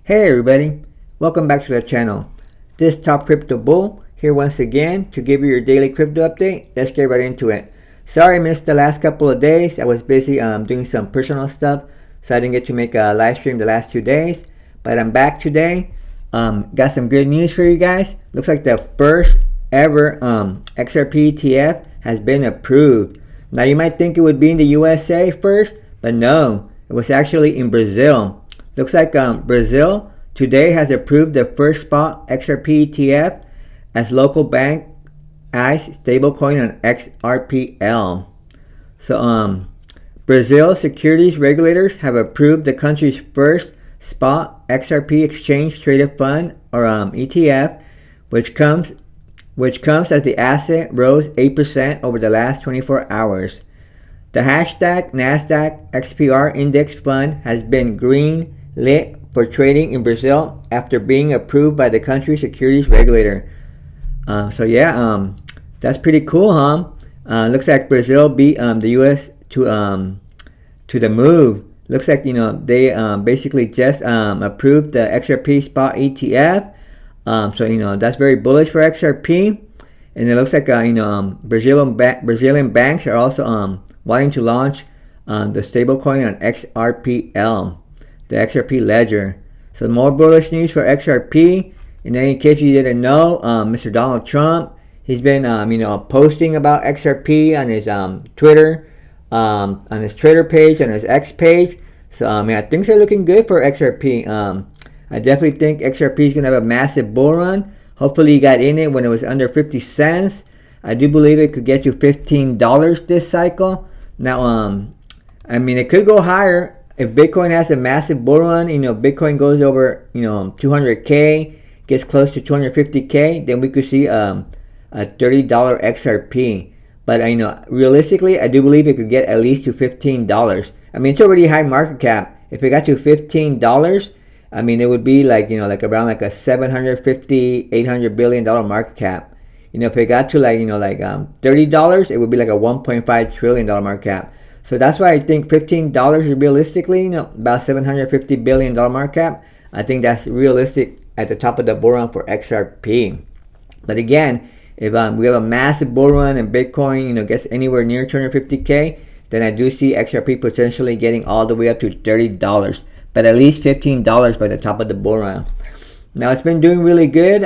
Hey everybody, welcome back to the channel. This Top Crypto Bull here once again to give you your daily crypto update. Let's get right into it. Sorry I missed the last couple of days. I was busy doing some personal stuff, so I didn't get to make a live stream the last 2 days. But I'm back today. Got some good news for you guys. Looks like the first ever XRP ETF has been approved. Now you might think it would be in the USA first, but no, it was actually in Brazil. Looks like Brazil today has approved the first spot XRP ETF as local bank ICE stablecoin on XRPL. So Brazil securities regulators have approved the country's first spot XRP exchange traded fund or ETF, which comes as the asset rose 8% over the last 24 hours. The hashtag NASDAQ XPR index fund has been green lit for trading in Brazil after being approved by the country's securities regulator. That's pretty cool, huh? Looks like Brazil beat the US to the move. Looks like they basically just approved the XRP spot ETF. That's very bullish for XRP. And it looks like Brazilian banks are also wanting to launch the stablecoin on XRPL, the XRP ledger. So more bullish news for XRP. And then in case you didn't know, Mr. Donald Trump, he's been posting about XRP on his Twitter, page, on his X page. So things are looking good for XRP. I definitely think XRP is gonna have a massive bull run. Hopefully you got in it when it was under 50 cents. I do believe it could get to $15 this cycle. Now, it could go higher. If Bitcoin has a massive bull run, Bitcoin goes over, 200K, gets close to 250K, then we could see a $30 XRP. But realistically, I do believe it could get at least to $15. It's already high market cap. If it got to $15, it would be around a $750, $800 billion market cap. If it got to $30, it would be like a $1.5 trillion market cap. So that's why I think $15 is realistically, about $750 billion market cap. I think that's realistic at the top of the bull run for XRP. But again, if we have a massive bull run and Bitcoin, gets anywhere near 250K, then I do see XRP potentially getting all the way up to $30. But at least $15 by the top of the bull run. Now it's been doing really good.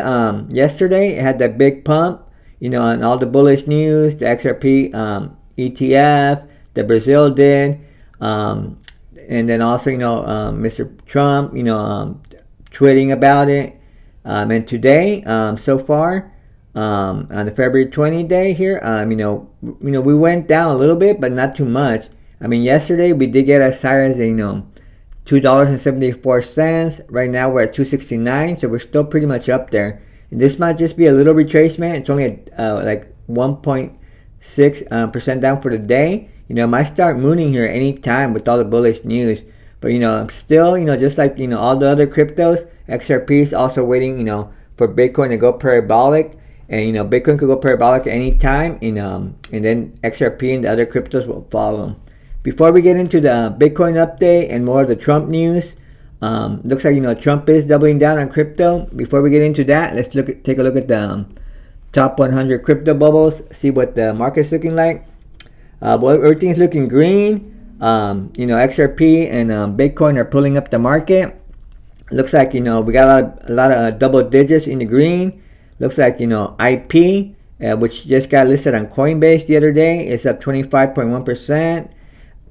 Yesterday it had that big pump, on all the bullish news, the XRP ETF, the Brazil did, and then also Mr. Trump, tweeting about it. And today, so far, on the February 20 day here, we went down a little bit, but not too much. Yesterday we did get as high as $2.74. Right now we're at $2.69, so we're still pretty much up there. And this might just be a little retracement. It's only like 1.6% down for the day. It might start mooning here any time with all the bullish news. But still, just like all the other cryptos, XRP is also waiting, for Bitcoin to go parabolic. And Bitcoin could go parabolic at any time, and then XRP and the other cryptos will follow. Before we get into the Bitcoin update and more of the Trump news, looks like Trump is doubling down on crypto. Before we get into that, let's take a look at the top 100 crypto bubbles, see what the market's looking like. Everything's looking green. XRP and Bitcoin are pulling up the market. Looks like we got a lot of double digits in the green. Looks like IP, which just got listed on Coinbase the other day, is up 25.1%.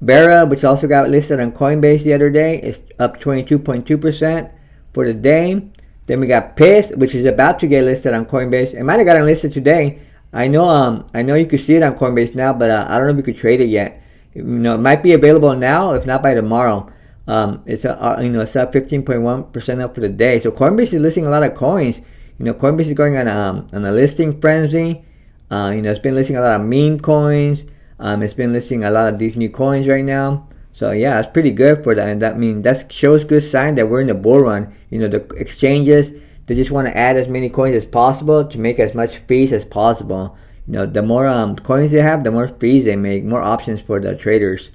Vera, which also got listed on Coinbase the other day, is up 22.2% for the day. Then we got Pith, which is about to get listed on Coinbase. It might have gotten listed today. I know you could see it on Coinbase now, but I don't know if you could trade it yet. It might be available now, if not by tomorrow. It's up 15.1% up for the day. So Coinbase is listing a lot of coins. Coinbase is going on a listing frenzy. It's been listing a lot of meme coins. It's been listing a lot of these new coins right now. So yeah, it's pretty good for that. And that shows good sign that we're in the bull run. The exchanges, they just want to add as many coins as possible to make as much fees as possible. The more coins they have, the more fees they make, more options for the traders.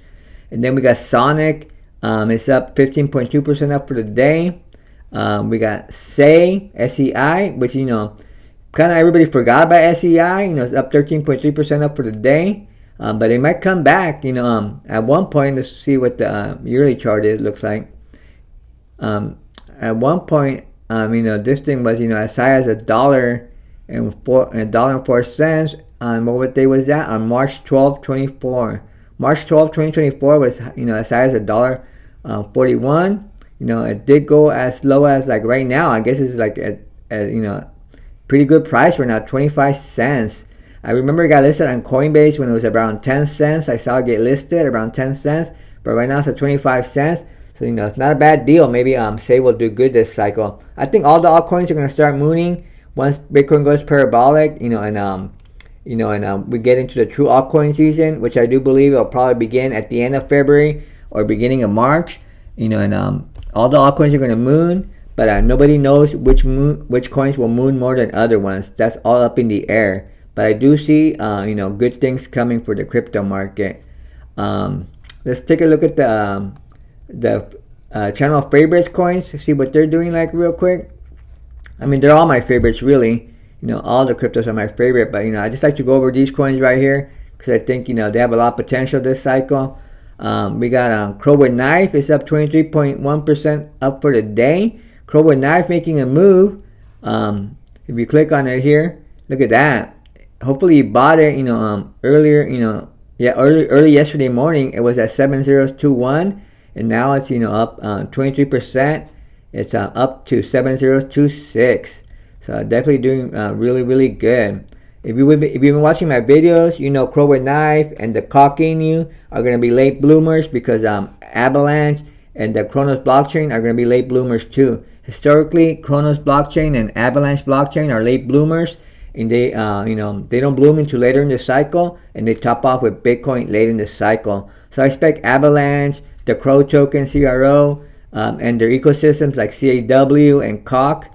And then we got Sonic. It's up 15.2% up for the day. We got SEI, which kind of everybody forgot about SEI. It's up 13.3% up for the day, but it might come back. At one point, let's see what the yearly chart is. Looks like at one point, this thing was as high as $1.04. What day was that? On March 12, 24. March 12, 2024 was as high as $1.41. It did go as low as like right now. I guess it's like at pretty good price right now, 25 cents. I remember it got listed on Coinbase when it was around 10 cents. I saw it get listed around 10 cents, but right now it's at 25 cents. So it's not a bad deal. Maybe say will do good this cycle. I think all the altcoins are gonna start mooning once Bitcoin goes parabolic. And we get into the true altcoin season, which I do believe will probably begin at the end of February or beginning of March. And all the altcoins are gonna moon. But nobody knows which coins will moon more than other ones. That's all up in the air. But I do see, good things coming for the crypto market. Let's take a look at the channel favorites coins to see what they're doing like real quick. They're all my favorites really. All the cryptos are my favorite. But I just like to go over these coins right here because I think they have a lot of potential this cycle. We got Crow with Knife is up 23.1% up for the day. Crow with Knife making a move. If you click on it here, look at that. Hopefully you bought it, earlier, early yesterday morning. It was at 7021, and now it's up 23%. It's up to 7026. So definitely doing really really good. If you've been watching my videos, Crow with Knife and the Cockinu are gonna be late bloomers because Avalanche and the Kronos blockchain are gonna be late bloomers too. Historically, Kronos blockchain and Avalanche blockchain are late bloomers, and they don't bloom until later in the cycle, and they top off with Bitcoin late in the cycle. So I expect Avalanche, the Crow token, CRO, and their ecosystems like CAW and COC,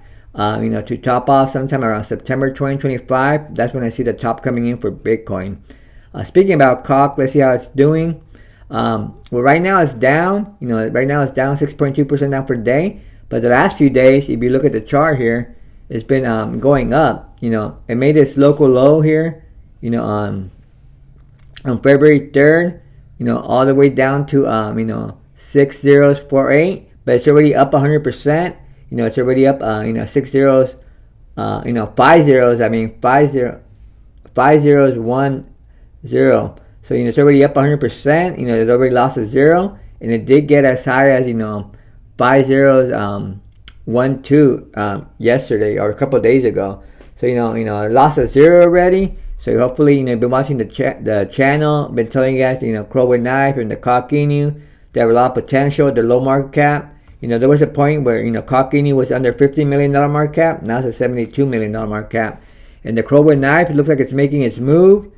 to top off sometime around September 2025. That's when I see the top coming in for Bitcoin. Speaking about COC, let's see how it's doing. Well, right now it's down. Right now it's down 6.2% down for the day. But the last few days, if you look at the chart here, it's been going up. It made its local low here, on February 3rd, all the way down to 6048. But it's already up 100%. It's already up 6 zeros, 5 zeros. 5 zeros 1 0. So it's already up 100%. It already lost a zero, and it did get as high as 5 zeros 1 2 yesterday or a couple of days ago. So it lost a zero already. So hopefully you've been watching the channel, been telling you guys Crow with Knife and the Cockinu, they have a lot of potential. They're low market cap. There was a point where Cockinu was under $50 million market cap. Now it's a $72 million market cap. And the Crow with Knife, it looks like it's making its move.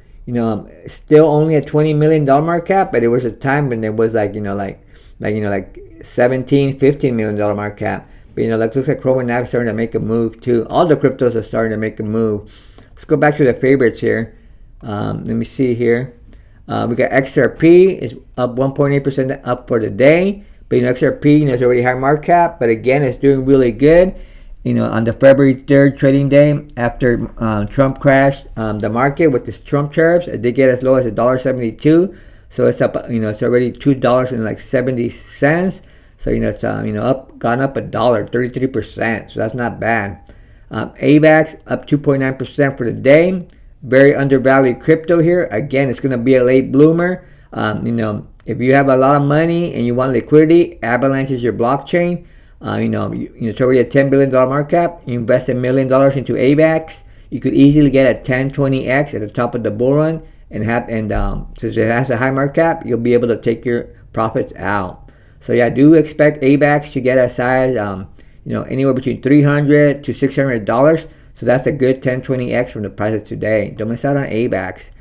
Still only a $20 million market cap, but it was a time when there was like 17, $15 million market cap. But looks like Crow with Knife starting to make a move too. All the cryptos are starting to make a move. Let's go back to the favorites here. Let me see here. We got XRP is up 1.8% up for the day. But XRP is already high market cap, but again it's doing really good. On the February 3rd trading day after Trump crashed the market with his Trump tariffs, it did get as low as $1.72. So it's up, it's already $2.70. So it's gone up $1, 33%. So that's not bad. AVAX up 2.9% for the day. Very undervalued crypto here. Again, it's going to be a late bloomer. If you have a lot of money and you want liquidity, Avalanche is your blockchain. It's already a $10 billion market cap. You invest $1 million into AVAX, you could easily get a 10-20x at the top of the bull run, since it has a high market cap, you'll be able to take your profits out. So yeah, I do expect AVAX to get as high as anywhere between $300 to $600. So that's a good 10-20x from the price of today. Don't miss out on AVAX.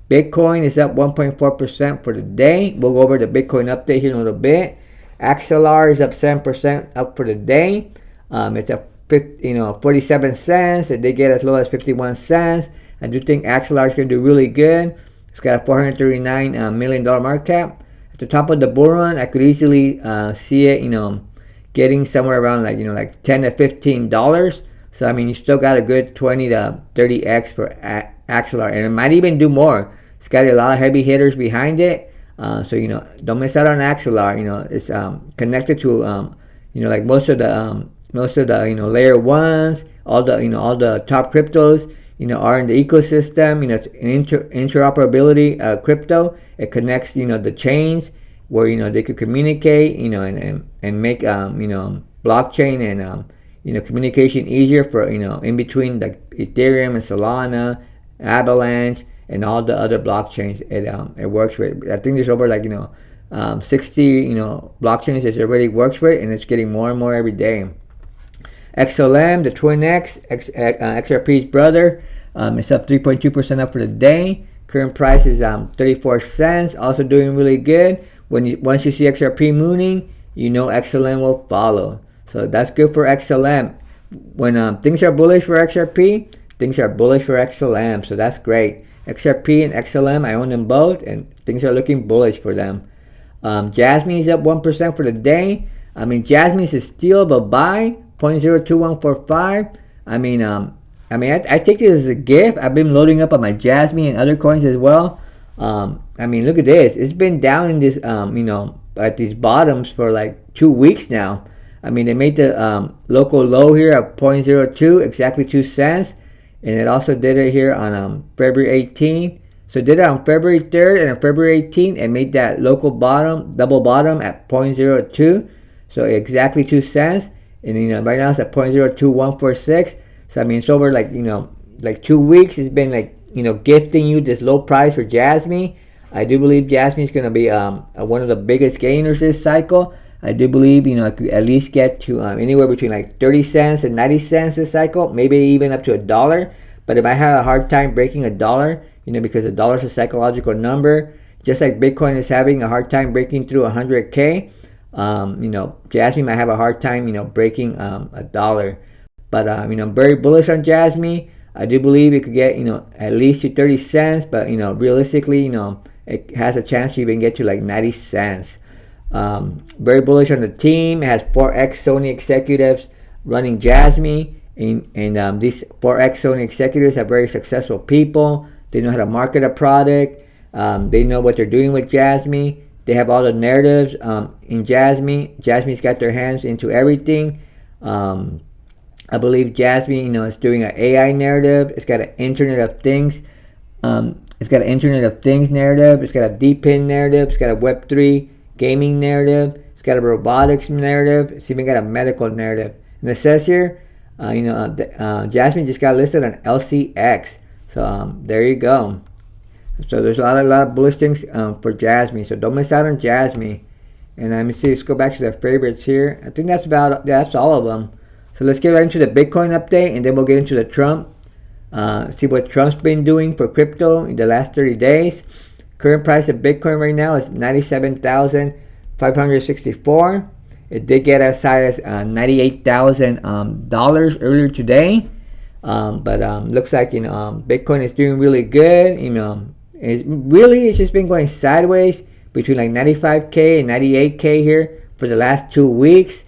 Bitcoin is up 1.4% for the day. We'll go over the Bitcoin update here in a little bit. XLR is up 7% up for the day. It's up 47 cents. It did get as low as 51 cents. I do think XLR is going to do really good. It's got a $439 million market cap. At the top of the bull run, I could easily see it, getting somewhere around like, like $10 to $15. So I mean, you still got a good 20 to 30x for Axelar, and it might even do more. It's got a lot of heavy hitters behind it. So don't miss out on Axelar. It's connected to like most of the layer ones, all the top cryptos are in the ecosystem. It's interoperability crypto. It connects the chains where they could communicate and make blockchain and communication easier for in between like Ethereum and Solana, Avalanche, and all the other blockchains. It works with. I think there's over like 60 blockchains that it already works with, and it's getting more and more every day. XLM, the Twin X, XRP's brother, it's up 3.2% up for the day. Current price is 34 cents, also doing really good. Once you see XRP mooning, XLM will follow. So that's good for XLM. When things are bullish for XRP, things are bullish for XLM. So that's great. XRP and XLM, I own them both, and things are looking bullish for them. Jasmine is up 1% for the day. I mean, Jasmine is still a buy, 0.02145. I take it as a gift. I've been loading up on my Jasmine and other coins as well. Look at this. It's been down in this, at these bottoms for like 2 weeks now. They made the local low here at 0.02, exactly 2 cents. And it also did it here on February 18th. So it did it on February 3rd and on February 18th and made that local bottom, double bottom at 0.02. So exactly 2 cents. And right now it's at 0.02146. So it's over like 2 weeks. It's been like gifting you this low price for Jasmine. I do believe Jasmine is going to be one of the biggest gainers this cycle. I do believe I could at least get to anywhere between like 30 cents and 90 cents this cycle, maybe even up to $1. But if I have a hard time breaking $1, because $1 is a psychological number, just like Bitcoin is having a hard time breaking through 100K, Jasmine might have a hard time breaking $1. But I'm very bullish on Jasmine. I do believe it could get at least to 30 cents, but realistically it has a chance to even get to like 90 cents. Very bullish on the team. It has 4x Sony executives running Jasmine, and these 4x Sony executives are very successful people. They know how to market a product. They know what they're doing with Jasmine. They have all the narratives in Jasmine. Jasmine's got their hands into everything. I believe Jasmine, is doing an AI narrative. It's got an Internet of Things. It's got an Internet of Things narrative. It's got a DePIN narrative. It's got a Web3 gaming narrative. It's got a robotics narrative. It's even got a medical narrative. And it says here, Jasmine just got listed on LCX. So there you go. So there's a lot of bullish things for Jasmine. So don't miss out on Jasmine. And let me see. Let's go back to the favorites here. I think that's all of them. So let's get right into the Bitcoin update, and then we'll get into the Trump. See what Trump's been doing for crypto in the last 30 days. Current price of Bitcoin right now is $97,564. It did get as high as $98,000 earlier today. But looks like Bitcoin is doing really good. It's just been going sideways between like 95K and 98K here for the last 2 weeks.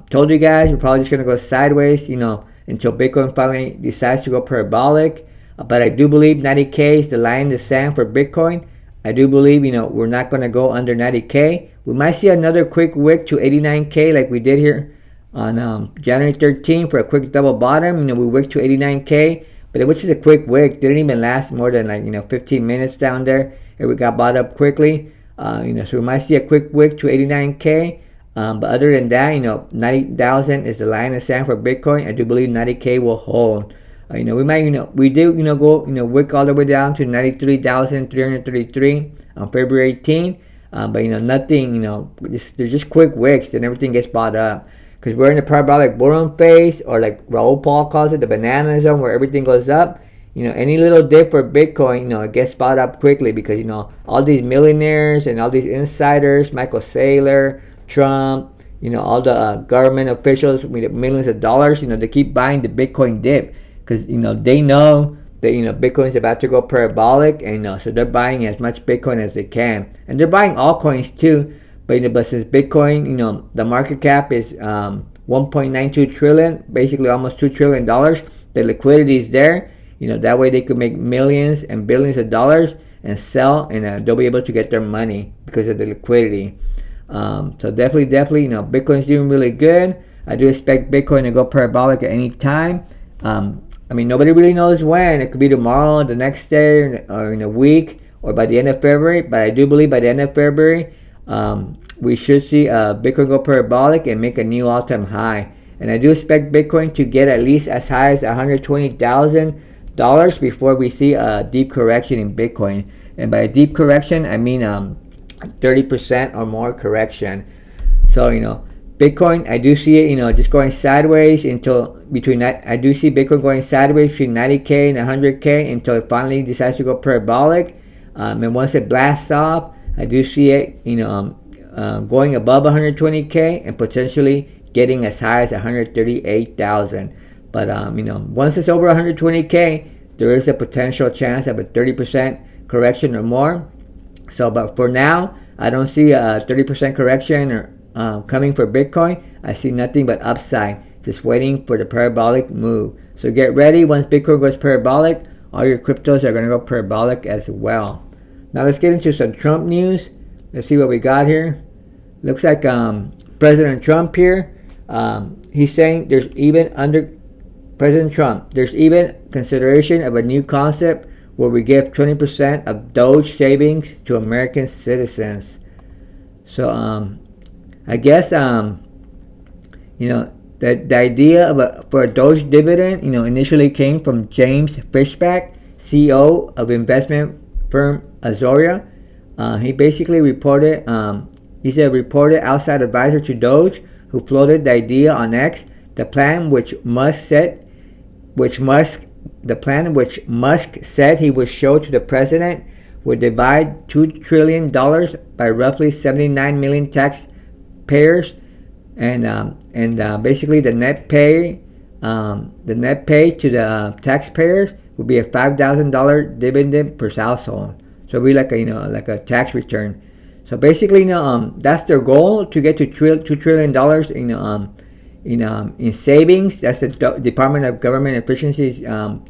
Told you guys we're probably just gonna go sideways, until Bitcoin finally decides to go parabolic. But I do believe 90K is the line in the sand for Bitcoin. I do believe we're not gonna go under 90K. We might see another quick wick to 89K like we did here on January 13th for a quick double bottom. We wicked to 89K, but it was just a quick wick. Didn't even last more than 15 minutes down there. It got bought up quickly. So we might see a quick wick to 89K. But other than that, 90,000 is the line in the sand for Bitcoin. I do believe 90K will hold. We might, we did, go, wick all the way down to 93,333 on February 18th. But nothing, there's just quick wicks, then everything gets bought up. Because we're in the parabolic bull run phase, or like Raul Paul calls it, the banana zone, where everything goes up. Any little dip for Bitcoin, it gets bought up quickly because, all these millionaires and all these insiders, Michael Saylor, Trump, all the government officials with millions of dollars, they keep buying the Bitcoin dip because, they know that, Bitcoin is about to go parabolic, and, so they're buying as much Bitcoin as they can. And they're buying altcoins too, but since Bitcoin, the market cap is 1.92 trillion, basically almost $2 trillion. The liquidity is there. That way they could make millions and billions of dollars and sell, and they'll be able to get their money because of the liquidity. So definitely, Bitcoin's doing really good. I do expect Bitcoin to go parabolic at any time. Nobody really knows when. It could be tomorrow, the next day, or in a week, or by the end of February. But I do believe by the end of February, we should see Bitcoin go parabolic and make a new all-time high. And I do expect Bitcoin to get at least as high as $120,000 before we see a deep correction in Bitcoin. And by a deep correction, I mean 30% or more correction. So Bitcoin, I do see it just going sideways until I do see Bitcoin going sideways between 90K and 100K until it finally decides to go parabolic. And once it blasts off, I do see it going above 120K and potentially getting as high as 138,000. But once it's over 120K, there is a potential chance of a 30% correction or more. So, but for now, I don't see a 30% correction or coming for Bitcoin. I see nothing but upside, just waiting for the parabolic move. So get ready. Once Bitcoin goes parabolic, all your cryptos are going to go parabolic as well. Now let's get into some Trump news. Let's see what we got here. Looks like President Trump here. He's saying there's even consideration of a new concept where we give 20% of Doge savings to American citizens. So I guess the idea for a Doge dividend initially came from James Fishback, CEO of investment firm Azoria. He basically reported he's a reported outside advisor to Doge who floated the idea on X. The plan which Musk said he would show to the president would divide $2 trillion by roughly 79 million taxpayers, and basically the net pay to the taxpayers would be a $5,000 dividend per household. So it'd be like a tax return. So basically, that's their goal, to get to $2 trillion in savings. That's the Department of Government Efficiency's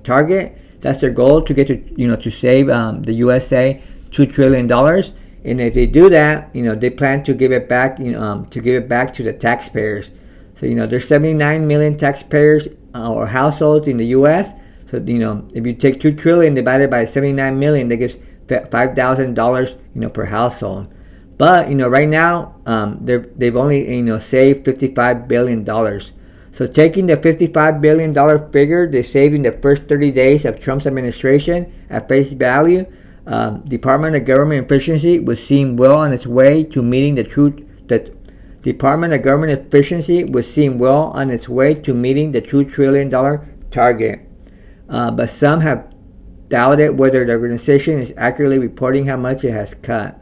target. That's their goal, to get to save the USA $2 trillion. And if they do that, they plan to give it back, to the taxpayers. So there's 79 million taxpayers or households in the U.S. So if you take 2 trillion divided by 79 million, that gives $5,000 per household. But right now they've only saved $55 billion. So taking the $55 billion figure they saved in the first 30 days of Trump's administration at face value, Department of Government Efficiency was seen well on its way to meeting the Department of Government Efficiency was seen well on its way to meeting the $2 trillion target. But some have doubted whether the organization is accurately reporting how much it has cut.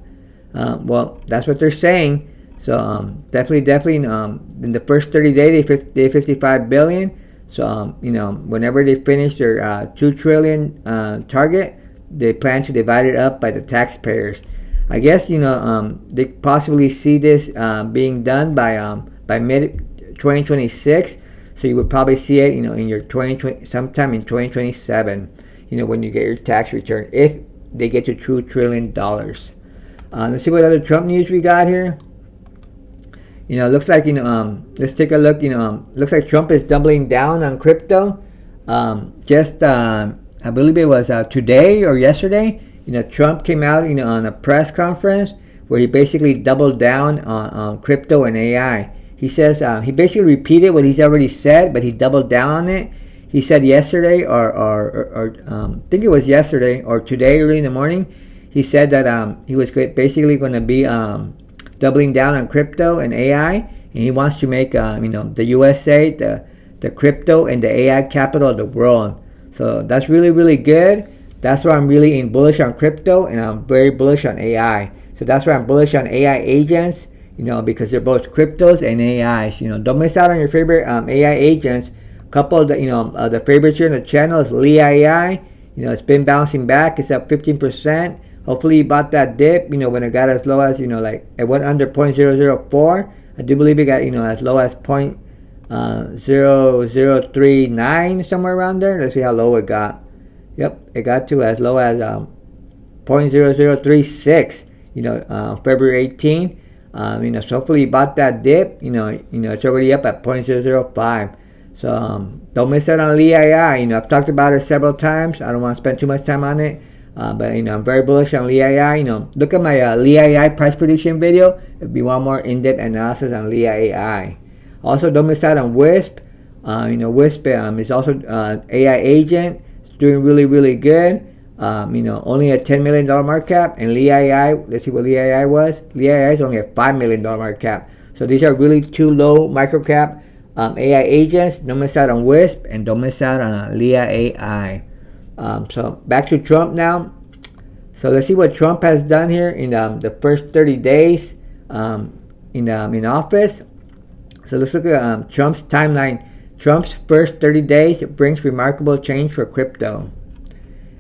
Well, that's what they're saying. So definitely in the first 30 days they 55 billion. So whenever they finish their 2 trillion target, they plan to divide it up by the taxpayers. I guess they possibly see this being done by mid 2026. So you would probably see it in your 2020 sometime in 2027. When you get your tax return, if they get to $2 trillion. Let's see what other Trump news we got here. Looks like let's take a look. Looks like Trump is doubling down on crypto. I believe it was today or yesterday. Trump came out on a press conference where he basically doubled down on crypto and AI. He says he basically repeated what he's already said, but he doubled down on it. He said yesterday, or I think it was yesterday or today, early in the morning. He said that he was basically going to be doubling down on crypto and AI, and he wants to make the USA the crypto and the AI capital of the world. So that's really, really good. That's why I'm really bullish on crypto, and I'm very bullish on AI. So that's why I'm bullish on AI agents, because they're both cryptos and AIs. Don't miss out on your favorite AI agents. Couple of the favorites here on the channel is Lee AI. It's been bouncing back. It's up 15%. Hopefully he bought that dip, when it got as low as, like it went under 0.004. I do believe it got, as low as 0.0039, somewhere around there. Let's see how low it got. Yep, it got to as low as 0.0036, February 18. So hopefully he bought that dip. It's already up at 0.005. So don't miss out on LEII. I've talked about it several times. I don't want to spend too much time on it. But I'm very bullish on LEII. Look at my LEII price prediction video if you want more in-depth analysis on LEII. Also, don't miss out on WISP. WISP is also AI agent. It's doing really, really good. Only a $10 million market cap. And LEII, let's see what LEII was. LEII is only a $5 million market cap. So these are really two low micro cap AI agents. Don't miss out on WISP and don't miss out on LEII. So back to Trump now. So let's see what Trump has done here in the first 30 days in office. So let's look at Trump's timeline. Trump's first 30 days brings remarkable change for crypto.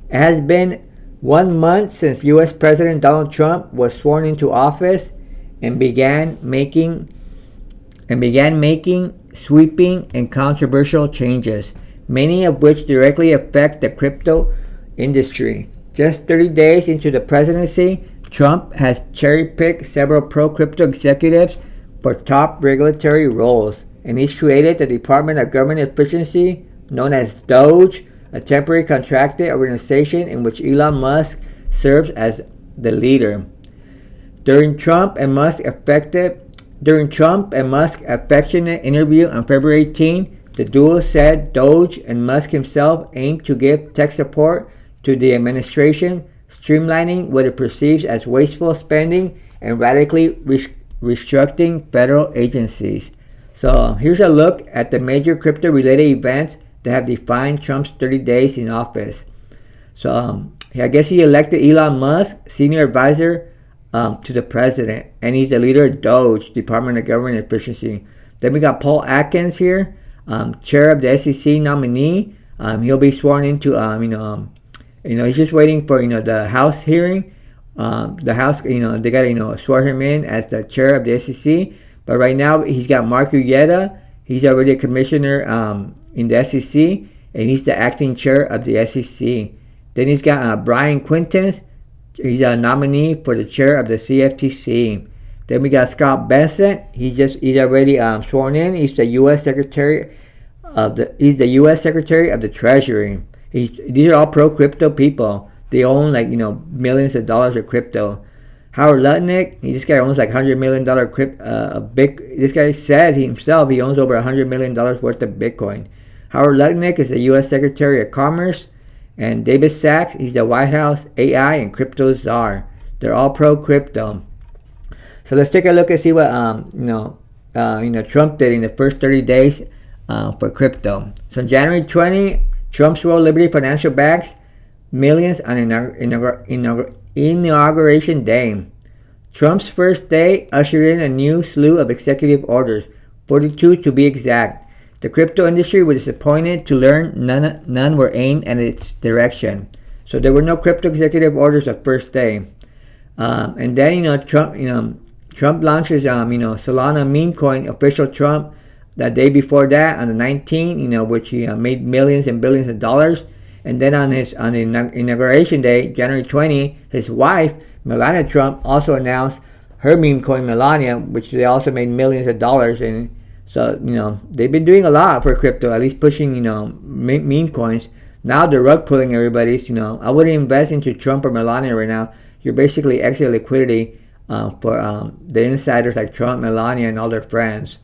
It has been 1 month since U.S. President Donald Trump was sworn into office and began making sweeping and controversial changes, many of which directly affect the crypto industry. Just 30 days into the presidency, Trump has cherry-picked several pro-crypto executives for top regulatory roles, and he's created the Department of Government Efficiency, known as DOGE, a temporary contracted organization in which Elon Musk serves as the leader. During Trump and Musk's affectionate interview on February 18, the duo said Doge and Musk himself aim to give tech support to the administration, streamlining what it perceives as wasteful spending and radically restructuring federal agencies. So here's a look at the major crypto-related events that have defined Trump's 30 days in office. So I guess he elected Elon Musk, senior advisor to the president, and he's the leader of DOGE, Department of Government Efficiency. Then we got Paul Atkins here, chair of the SEC nominee. He'll be sworn into, he's just waiting for, the House hearing. The House, they got to, swear him in as the chair of the SEC. But right now, he's got Mark Uyeda. He's already a commissioner in the SEC, and he's the acting chair of the SEC. Then he's got Brian Quintenz. He's a nominee for the chair of the CFTC. Then we got Scott Bessent. He's already sworn in. He's the U.S. Secretary of the Treasury. These are all pro-crypto people. They own millions of dollars of crypto. Howard Lutnick, this guy owns $100 million this guy said himself he owns over $100 million worth of Bitcoin. Howard Lutnick is the U.S. Secretary of Commerce, and David Sachs, he's the White House AI and crypto czar. They're all pro-crypto. So let's take a look and see what Trump did in the first 30 days for crypto. So on January 20, Trump's World Liberty Financial backs millions on Inauguration Day. Trump's first day ushered in a new slew of executive orders, 42 to be exact. The crypto industry was disappointed to learn none were aimed at its direction. So there were no crypto executive orders the first day. And then Trump launches Solana meme coin, official Trump, the day before that on the 19th, which he made millions and billions of dollars. And then on the Inauguration Day, January 20, his wife, Melania Trump, also announced her meme coin, Melania, which they also made millions of dollars. And so, they've been doing a lot for crypto, at least pushing, meme coins. Now they're rug pulling everybody. I wouldn't invest into Trump or Melania right now. You're basically exiting liquidity for the insiders like Trump, Melania, and all their friends.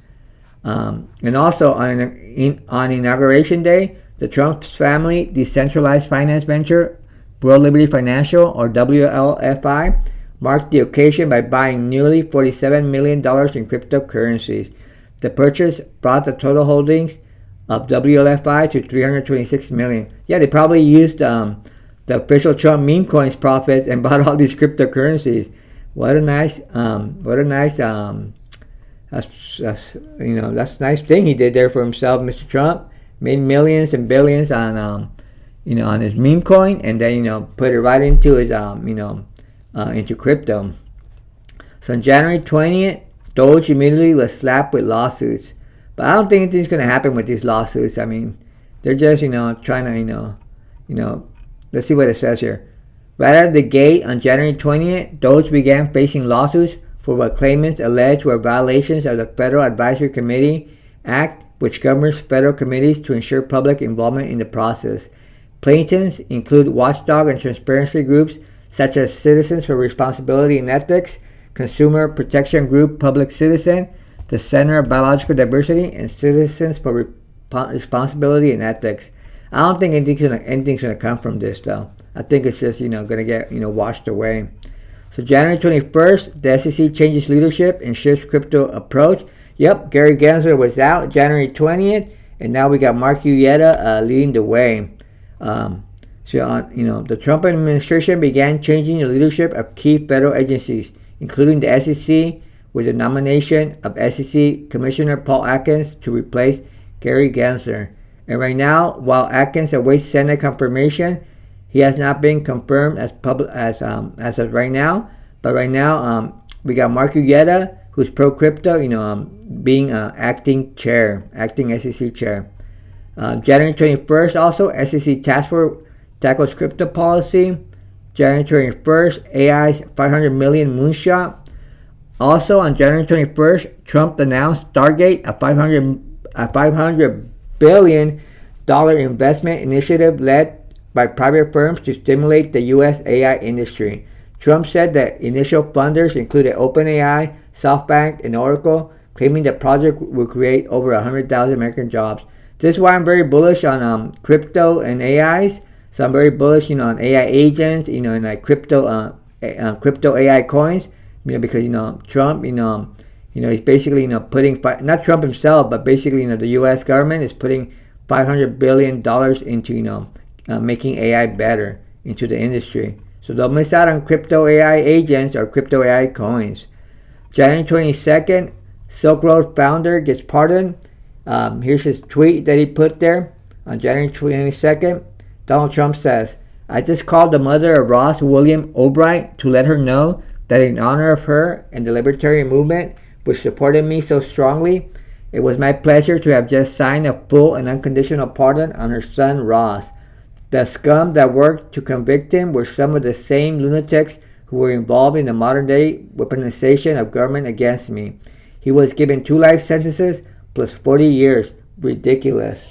And also on Inauguration Day, the Trump family decentralized finance venture, World Liberty Financial, or WLFI, marked the occasion by buying nearly $47 million in cryptocurrencies. The purchase brought the total holdings of WLFI to $326 million. Yeah, they probably used the official Trump meme coins profits and bought all these cryptocurrencies. What a nice that's a nice thing he did there for himself, Mr. Trump. Made millions and billions on on his meme coin, and then put it right into his into crypto. So on January 20th, Doge immediately was slapped with lawsuits. But I don't think anything's going to happen with these lawsuits. I mean, they're just, trying to, let's see what it says here. Right out of the gate on January 20th, Doge began facing lawsuits for what claimants alleged were violations of the Federal Advisory Committee Act, which governs federal committees to ensure public involvement in the process. Plaintiffs include watchdog and transparency groups such as Citizens for Responsibility and Ethics, Consumer Protection Group Public Citizen, the Center of Biological Diversity, and Citizens for Responsibility and Ethics. I don't think anything's gonna come from this though. I think it's just gonna get washed away. So January 21st, the SEC changes leadership and shifts crypto approach. Yep, Gary Gensler was out January 20th, and now we got Mark Uyeda leading the way. The Trump administration began changing the leadership of key federal agencies, including the SEC, with the nomination of SEC Commissioner Paul Atkins to replace Gary Gensler. And right now, while Atkins awaits Senate confirmation, he has not been confirmed as of right now. But right now, we got Mark Uyeda, who's pro crypto, being acting SEC chair. January 21st, also SEC task force tackles crypto policy. January 21st, AI's 500 million moonshot. Also on January 21st, Trump announced Stargate, a $500 billion investment initiative led by private firms to stimulate the U.S. AI industry. Trump said that initial funders included OpenAI, SoftBank, and Oracle, claiming the project will create over 100,000 American jobs. This is why I'm very bullish on crypto and AIs. So I'm very bullish, on AI agents, and like crypto AI coins, because Trump, he's basically putting not Trump himself, but basically the U.S. government is putting $500 billion into making AI better into the industry. So don't miss out on crypto AI agents or crypto AI coins. January 22nd, Silk Road founder gets pardoned. Here's his tweet that he put there on January 22nd. Donald Trump says, "I just called the mother of Ross William Albright to let her know that in honor of her and the libertarian movement, which supported me so strongly, it was my pleasure to have just signed a full and unconditional pardon on her son Ross. The scum that worked to convict him were some of the same lunatics who were involved in the modern-day weaponization of government against me. He was given 2 life sentences plus 40 years. Ridiculous."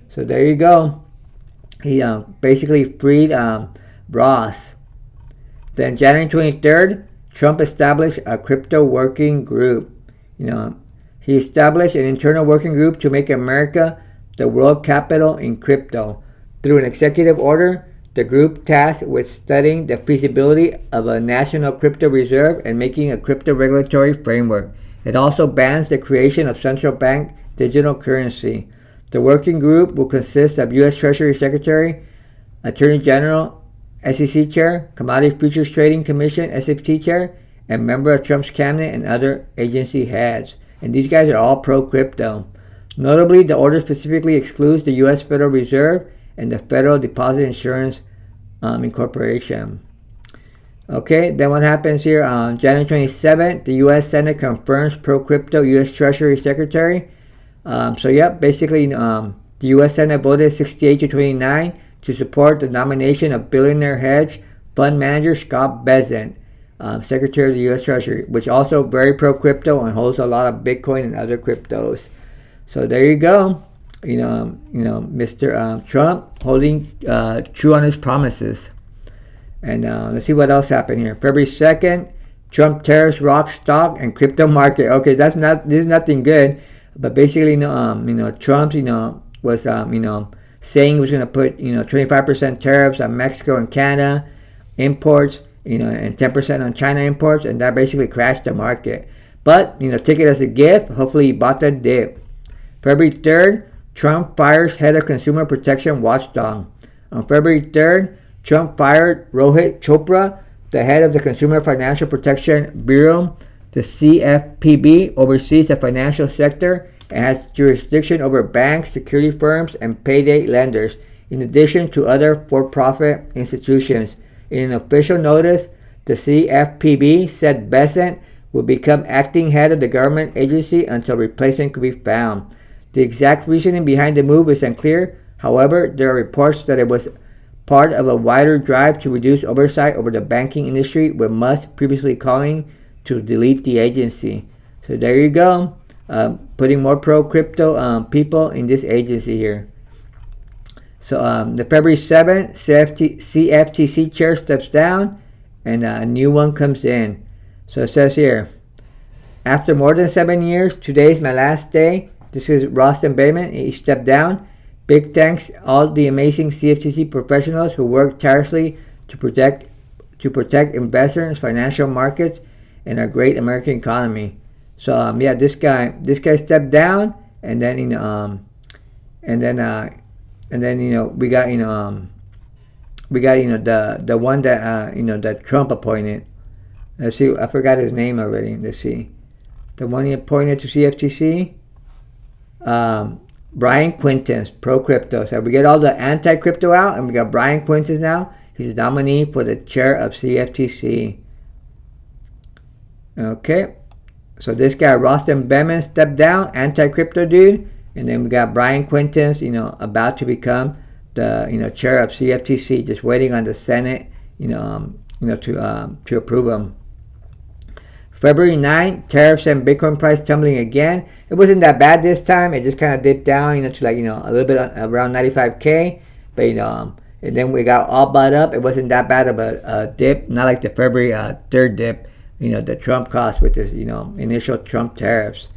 So there you go. He basically freed Ross. Then January 23rd, Trump established a crypto working group. He established an internal working group to make America the world capital in crypto. Through an executive order, the group tasked with studying the feasibility of a national crypto reserve and making a crypto regulatory framework. It also bans the creation of central bank digital currency. The working group will consist of U.S. Treasury Secretary, Attorney General, SEC Chair, Commodity Futures Trading Commission, SFT Chair, and member of Trump's cabinet and other agency heads. And these guys are all pro-crypto. Notably, the order specifically excludes the U.S. Federal Reserve and the Federal Deposit Insurance Incorporation. Okay, then what happens here on January 27th, the U.S. Senate confirms pro-crypto U.S. Treasury Secretary. Basically, the U.S. Senate voted 68-29 to support the nomination of billionaire hedge fund manager Scott Bessent, Secretary of the U.S. Treasury, which also very pro-crypto and holds a lot of Bitcoin and other cryptos. So there you go. Mr. Trump holding true on his promises. And let's see what else happened here. February 2nd, Trump tariffs rock stock and crypto market. Okay, this is nothing good. But basically, Trump, was, saying he was going to put, 25% tariffs on Mexico and Canada imports, and 10% on China imports, and that basically crashed the market. But, take it as a gift. Hopefully, he bought that dip. February 3rd, Trump fires head of consumer protection watchdog. On February 3rd, Trump fired Rohit Chopra, the head of the Consumer Financial Protection Bureau. The CFPB oversees the financial sector and has jurisdiction over banks, security firms, and payday lenders, in addition to other for-profit institutions. In an official notice, The CFPB said Besant will become acting head of the government agency until replacement could be found. The exact reasoning behind the move is unclear. However, there are reports that it was part of a wider drive to reduce oversight over the banking industry, with Musk previously calling to delete the agency. So there you go, putting more pro-crypto people in this agency here. So the February 7th, CFTC chair steps down and a new one comes in. So it says here, after more than 7 years, today is my last day. This is Rostin Bayman. He stepped down. Big thanks all the amazing CFTC professionals who work tirelessly to protect investors, financial markets, and our great American economy. So yeah, this guy stepped down, and then we got the one that that Trump appointed. Let's see, I forgot his name already. Let's see, the one he appointed to CFTC. Brian Quinten's pro-crypto. So we get all the anti-crypto out, and we got Brian Quinten now. He's the nominee for the chair of CFTC. Okay, so this guy Rostin Beman stepped down, anti-crypto dude, and then we got Brian Quinten, about to become the chair of CFTC, just waiting on the Senate, to approve him. February 9th, tariffs and Bitcoin price tumbling again. It wasn't that bad this time. It just kind of dipped down, to a little bit around 95K. But, and then we got all bought up. It wasn't that bad of a dip, not like the February 3rd dip, the Trump caused with this, initial Trump tariffs.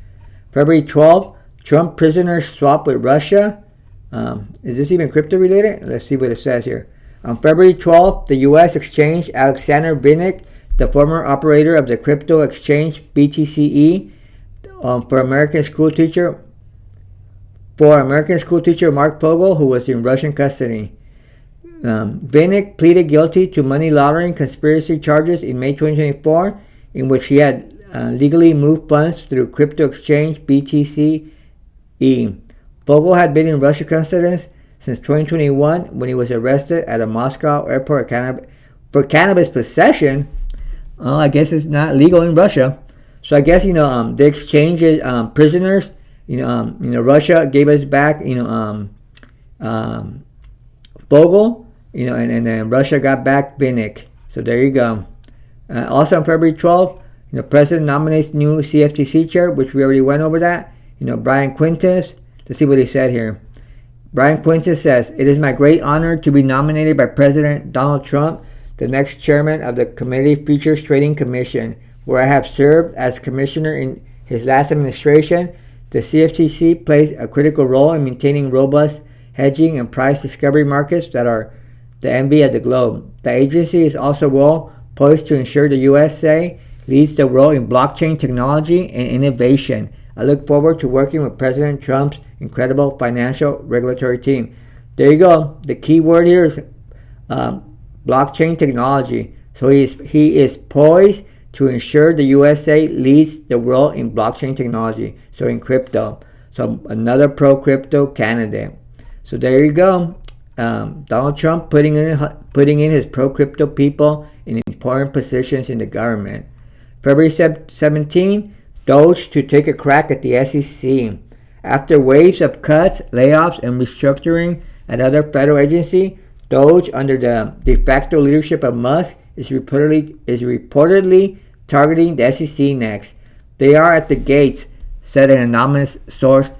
February 12th, Trump prisoners swap with Russia. Is this even crypto related? Let's see what it says here. On February 12th, the U.S. exchange Alexander Vinnik, the former operator of the crypto exchange BTCE, for American school teacher Mark Fogel, who was in Russian custody. Vinnik pleaded guilty to money laundering conspiracy charges in May 2024, in which he had legally moved funds through crypto exchange BTCE. Fogel had been in Russian custody since 2021 when he was arrested at a Moscow airport for cannabis possession. I guess it's not legal in Russia. So I guess the exchange is prisoners. Russia gave us back Fogel. And then Russia got back Vinnik. So there you go. Also on February 12th, President nominates new CFTC chair, which we already went over that. Brian Quinten. Let's see what he said here. Brian Quinten says, "It is my great honor to be nominated by President Donald Trump, the next chairman of the Commodity Futures Trading Commission, where I have served as commissioner in his last administration. The CFTC plays a critical role in maintaining robust hedging and price discovery markets that are the envy of the globe. The agency is also well poised to ensure the USA leads the world in blockchain technology and innovation. I look forward to working with President Trump's incredible financial regulatory team." There you go. The key word here is blockchain technology. So he is poised to ensure the USA leads the world in blockchain technology, so in crypto. So another pro-crypto candidate. So there you go. Donald Trump putting in his pro-crypto people in important positions in the government. February 17, Doge to take a crack at the SEC. After waves of cuts, layoffs, and restructuring at other federal agencies, Doge, under the de facto leadership of Musk, is reportedly targeting the SEC next. They are at the gates, said an anonymous source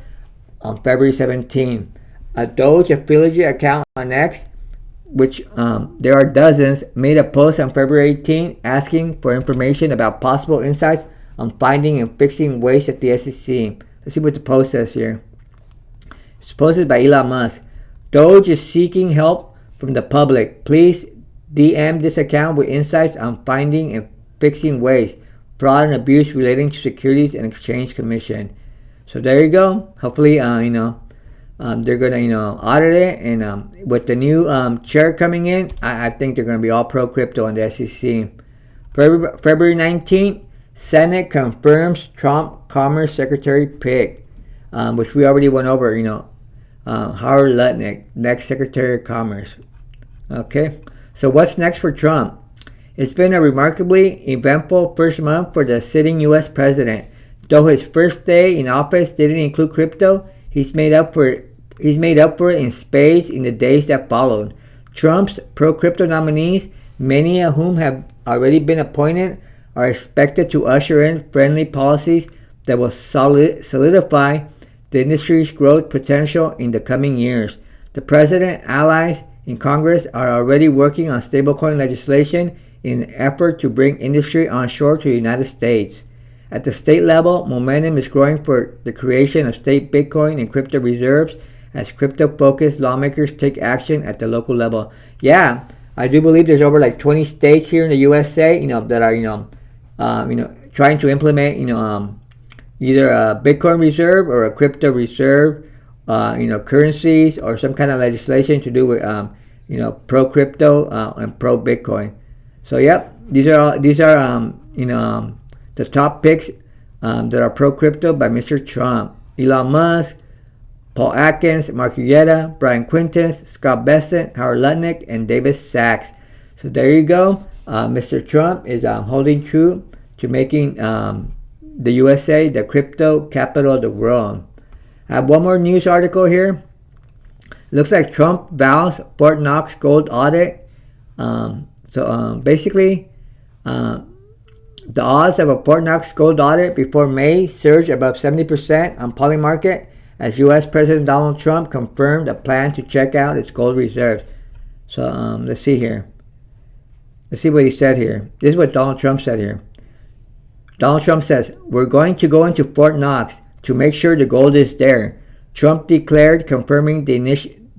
on February 17. A Doge affiliate account on X, which there are dozens, made a post on February 18 asking for information about possible insights on finding and fixing waste at the SEC. Let's see what the post says here. It's posted by Elon Musk. Doge is seeking help from the public. Please DM this account with insights on finding and fixing waste, fraud, and abuse relating to Securities and Exchange Commission. So there you go. Hopefully, they're gonna audit it, and with the new chair coming in, I think they're gonna be all pro crypto on the SEC. February 19th, Senate confirms Trump Commerce Secretary pick, which we already went over. Howard Lutnick, next Secretary of Commerce. Okay, so what's next for Trump? It's been a remarkably eventful first month for the sitting U.S. president. Though his first day in office didn't include crypto, he's made up for it in spades in the days that followed. Trump's pro-crypto nominees, many of whom have already been appointed, are expected to usher in friendly policies that will solidify the industry's growth potential in the coming years. The president, allies in Congress are already working on stablecoin legislation in an effort to bring industry onshore to the United States. At the state level, momentum is growing for the creation of state Bitcoin and crypto reserves as crypto-focused lawmakers take action at the local level. Yeah, I do believe there's over like 20 states here in the USA, that are, trying to implement, either a Bitcoin reserve or a crypto reserve, currencies or some kind of legislation to do with, pro-crypto and pro-Bitcoin. So, yep, these are the top picks that are pro-crypto by Mr. Trump. Elon Musk, Paul Atkins, Mark Uyeda, Brian Quintus, Scott Bessent, Howard Lutnick, and David Sachs. So there you go. Mr. Trump is holding true to making the USA the crypto capital of the world. I have one more news article here. Looks like Trump vows Fort Knox gold audit. Basically, the odds of a Fort Knox gold audit before May surged above 70% on Polymarket as U.S. President Donald Trump confirmed a plan to check out its gold reserves. So let's see here. Let's see what he said here. This is what Donald Trump said here. Donald Trump says, "We're going to go into Fort Knox to make sure the gold is there," Trump declared, confirming the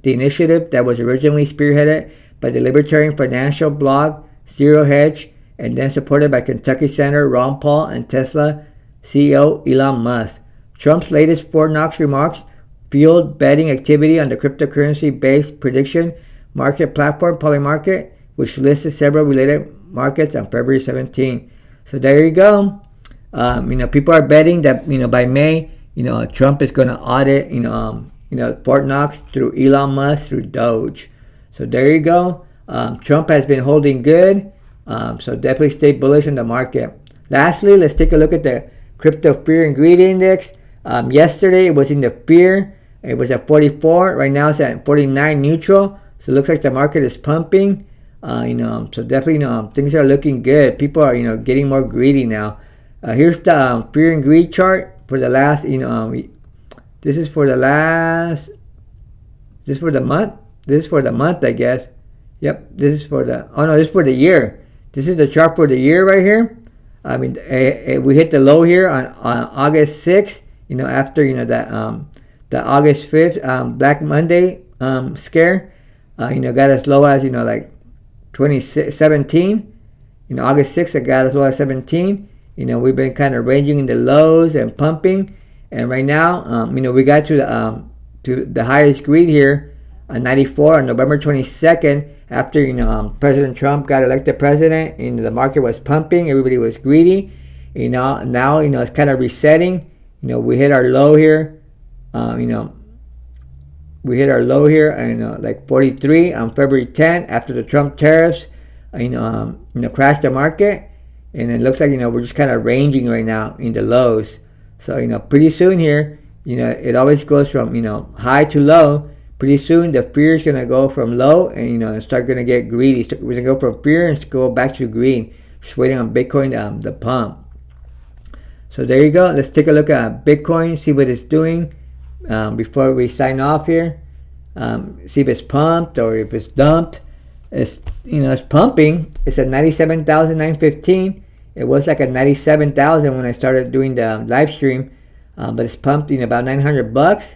initiative that was originally spearheaded by the libertarian financial blog Zero Hedge and then supported by Kentucky Senator Ron Paul and Tesla CEO Elon Musk. Trump's latest Fort Knox remarks fueled betting activity on the cryptocurrency-based prediction market platform Polymarket, which listed several related markets on February 17. So there you go. People are betting that by May, Trump is going to audit Fort Knox through Elon Musk through Doge. So there you go. Trump has been holding good. So definitely stay bullish on the market. Lastly, let's take a look at the crypto fear and greed index. Yesterday it was in the fear. It was at 44. Right now it's at 49 neutral. So it looks like the market is pumping. So definitely, things are looking good. People are, getting more greedy now. Here's the fear and greed chart for the last, this is for the last, this is for the month. This is for the month, I guess. Yep, this is for the, this is for the year. This is the chart for the year right here. We hit the low here on August 6th, after, the August 5th Black Monday scare, got as low as, like 2017. August 6th, it got as low as 17. We've been kind of ranging in the lows and pumping. And right now, we got to the highest greed here on 94 on November 22nd after, President Trump got elected president. The market was pumping. Everybody was greedy. Now, it's kind of resetting. We hit our low here. We hit our low here, like 43 on February 10th after the Trump tariffs, crashed the market. And it looks like, we're just kind of ranging right now in the lows. So, pretty soon here, it always goes from, high to low. Pretty soon the fear is going to go from low and, start going to get greedy. So we're going to go from fear and go back to green. Just waiting on Bitcoin, the pump. So there you go. Let's take a look at Bitcoin, see what it's doing before we sign off here. See if it's pumped or if it's dumped. It's pumping. It's at 97,915. It was like at 97,000 when I started doing the live stream, but it's pumped about $900.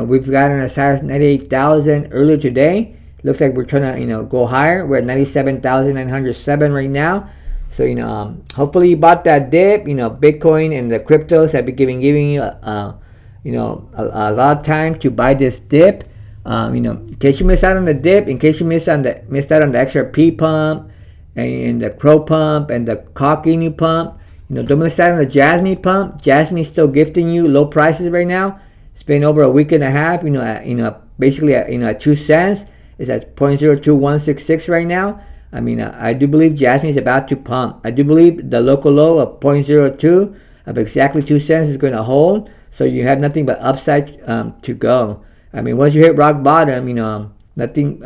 We've gotten as high as 98,000 earlier today. Looks like we're trying to go higher. We're at 97,907 right now. So hopefully you bought that dip. Bitcoin and the cryptos have been giving you a lot of time to buy this dip. In case you missed out on the dip, in case you missed out on the XRP pump and the Crow pump and the Cockinu pump, don't miss out on the Jasmine pump. Jasmine's still gifting you low prices right now. It's been over a week and a half. Basically at 2 cents. It's at 0.02166 right now. I mean, I do believe Jasmine is about to pump. I do believe the local low of 0.02 of exactly 2 cents is going to hold. So you have nothing but upside to go. I mean, once you hit rock bottom, nothing,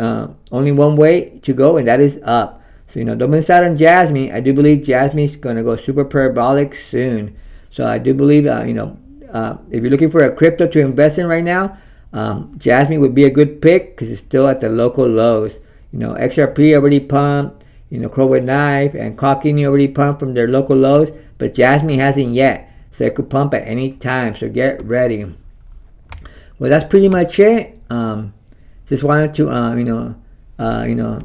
only one way to go, and that is up. So, don't miss out on Jasmine. I do believe Jasmine is going to go super parabolic soon. So I do believe, if you're looking for a crypto to invest in right now, Jasmine would be a good pick because it's still at the local lows. XRP already pumped, Crow with Knife and Clockini already pumped from their local lows, but Jasmine hasn't yet. So it could pump at any time. So get ready. Well, that's pretty much it. Just wanted to,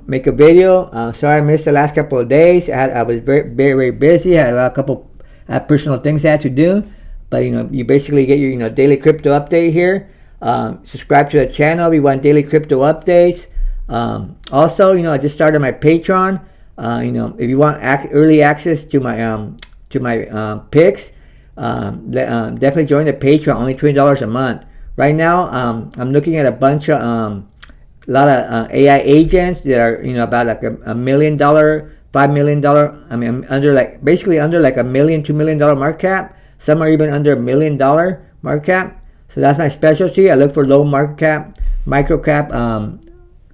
make a video. Sorry I missed the last couple of days. I was very, very, very busy. I had I had personal things I had to do. But, you basically get your, daily crypto update here. Subscribe to the channel if you want daily crypto updates. Also, I just started my Patreon. If you want early access to my picks, definitely join the Patreon. Only $20 a month. Right now, I'm looking at a bunch of a lot of AI agents that are about like $1 million, $5 million. I mean, basically under like $1 million, $2 million market cap. Some are even under $1 million market cap. So that's my specialty. I look for low market cap, micro cap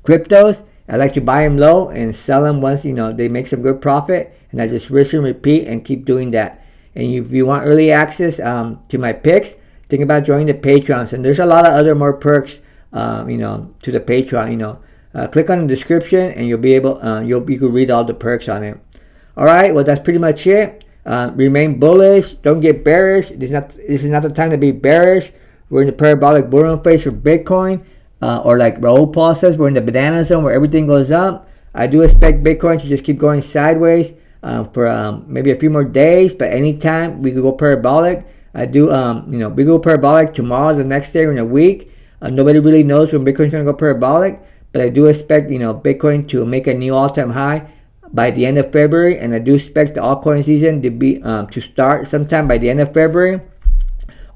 cryptos. I like to buy them low and sell them once they make some good profit, and I just rinse and repeat and keep doing that. And if you want early access to my picks, think about joining the Patreons. And there's a lot of other more perks, to the Patreon. Click on the description and you'll be able, you can read all the perks on it. All right, well that's pretty much it. Remain bullish. Don't get bearish. This is not the time to be bearish. We're in the parabolic bull run phase for Bitcoin, or like Raul Paul says, we're in the banana zone where everything goes up. I do expect Bitcoin to just keep going sideways for maybe a few more days, but anytime we could go parabolic. I do, we go parabolic tomorrow, the next day, or in a week. Nobody really knows when Bitcoin's going to go parabolic, but I do expect, Bitcoin to make a new all-time high by the end of February, and I do expect the altcoin season to be to start sometime by the end of February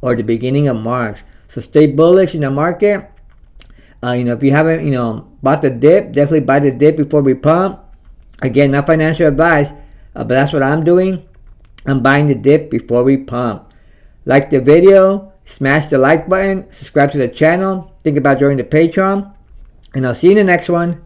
or the beginning of March. So stay bullish in the market. If you haven't, bought the dip, definitely buy the dip before we pump. Again, not financial advice, but that's what I'm doing. I'm buying the dip before we pump. Like the video, smash the like button, subscribe to the channel, think about joining the Patreon, and I'll see you in the next one.